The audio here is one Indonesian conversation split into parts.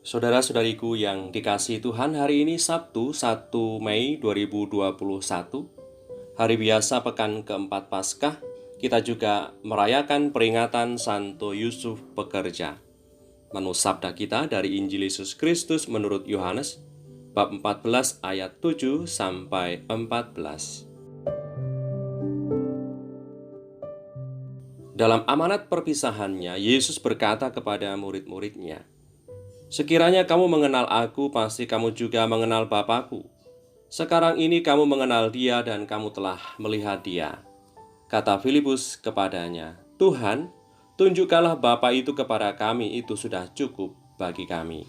Saudara-saudariku yang dikasihi Tuhan, hari ini Sabtu 1 Mei 2021, hari biasa pekan keempat Paskah. Kita juga merayakan peringatan Santo Yusuf Pekerja. Menu sabda kita dari Injil Yesus Kristus menurut Yohanes, bab 14 ayat 7 sampai 14. Dalam amanat perpisahannya, Yesus berkata kepada murid-muridnya, "Sekiranya kamu mengenal aku, pasti kamu juga mengenal Bapa-Ku. Sekarang ini kamu mengenal Dia dan kamu telah melihat Dia." Kata Filipus kepadanya, "Tuhan, tunjukkanlah Bapa itu kepada kami, itu sudah cukup bagi kami."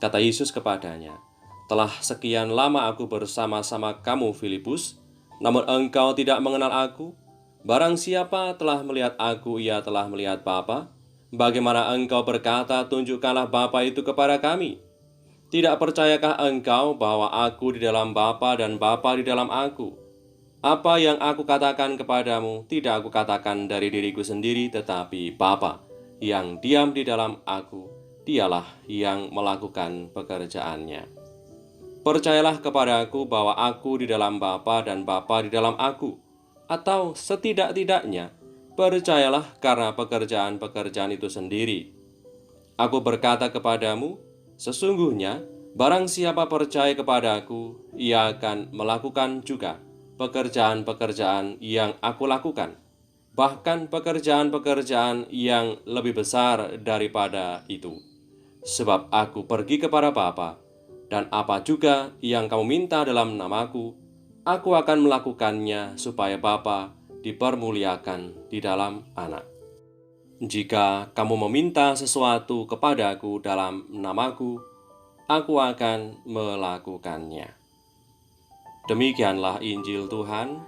Kata Yesus kepadanya, "Telah sekian lama aku bersama-sama kamu, Filipus, namun engkau tidak mengenal aku? Barang siapa telah melihat aku, ia telah melihat Bapa. Bagaimana engkau berkata, 'Tunjukkanlah Bapa itu kepada kami'? Tidak percayakah engkau bahwa aku di dalam Bapa dan Bapa di dalam aku? Apa yang aku katakan kepadamu, tidak aku katakan dari diriku sendiri, tetapi Bapa yang diam di dalam aku, dialah yang melakukan pekerjaannya. Percayalah kepadaku bahwa aku di dalam Bapa dan Bapa di dalam aku, atau setidak-tidaknya percayalah karena pekerjaan-pekerjaan itu sendiri. Aku berkata kepadamu, sesungguhnya barang siapa percaya kepadaku, ia akan melakukan juga pekerjaan-pekerjaan yang aku lakukan, bahkan pekerjaan-pekerjaan yang lebih besar daripada itu. Sebab aku pergi kepada Bapa, dan apa juga yang kamu minta dalam namaku, aku akan melakukannya supaya Bapa dipermuliakan di dalam Anak. Jika kamu meminta sesuatu kepadaku dalam namaku, aku akan melakukannya." Demikianlah Injil Tuhan.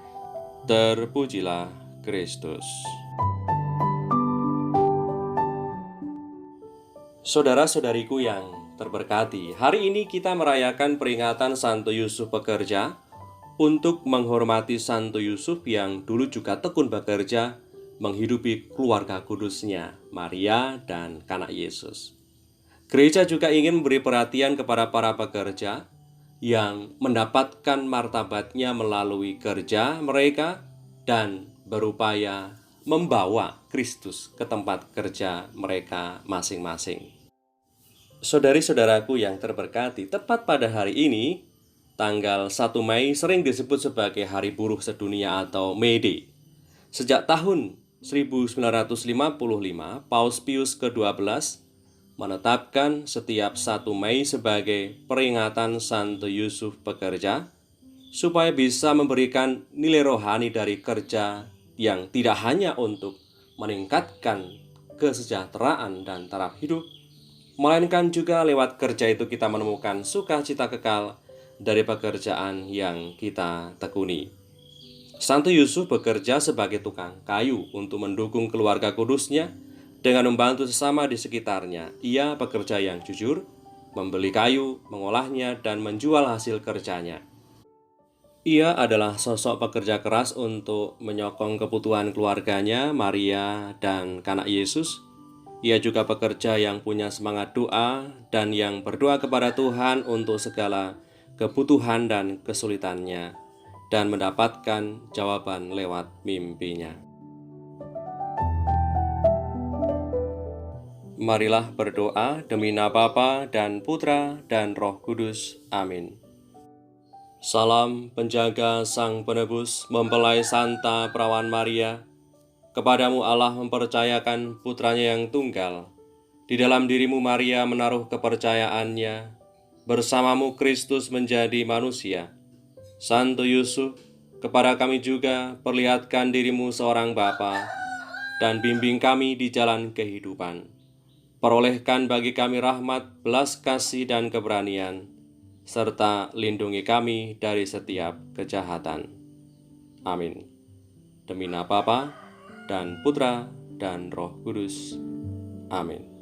Terpujilah Kristus. Saudara-saudariku yang terberkati, hari ini kita merayakan peringatan Santo Yusuf Pekerja untuk menghormati Santo Yusuf yang dulu juga tekun bekerja menghidupi keluarga kudusnya, Maria dan Kanak Yesus. Gereja juga ingin memberi perhatian kepada para pekerja yang mendapatkan martabatnya melalui kerja mereka dan berupaya membawa Kristus ke tempat kerja mereka masing-masing. Saudari-saudaraku yang terberkati, tepat pada hari ini, tanggal 1 Mei sering disebut sebagai Hari Buruh Sedunia atau May Day. Sejak tahun 1955, Paus Pius ke-12 menetapkan setiap 1 Mei sebagai peringatan Santo Yusuf Pekerja, supaya bisa memberikan nilai rohani dari kerja yang tidak hanya untuk meningkatkan kesejahteraan dan taraf hidup, melainkan juga lewat kerja itu kita menemukan sukacita kekal dari pekerjaan yang kita tekuni. Santo Yusuf bekerja sebagai tukang kayu untuk mendukung keluarga kudusnya dengan membantu sesama di sekitarnya. Ia pekerja yang jujur, membeli kayu, mengolahnya, dan menjual hasil kerjanya. Ia adalah sosok pekerja keras untuk menyokong kebutuhan keluarganya, Maria dan Kanak Yesus. Ia juga pekerja yang punya semangat doa dan yang berdoa kepada Tuhan untuk segala kebutuhan dan kesulitannya, dan mendapatkan jawaban lewat mimpinya. Marilah berdoa demi nama Bapa dan Putra dan Roh Kudus. Amin. Salam penjaga Sang Penebus, mempelai Santa Perawan Maria. Kepadamu Allah mempercayakan putranya yang tunggal. Di dalam dirimu Maria menaruh kepercayaannya. Bersamamu Kristus menjadi manusia. Santo Yusuf, kepada kami juga perlihatkan dirimu seorang Bapa, dan bimbing kami di jalan kehidupan. Perolehkan bagi kami rahmat, belas kasih, dan keberanian, serta lindungi kami dari setiap kejahatan. Amin. Demi nama Bapa dan Putra dan Roh Kudus. Amin.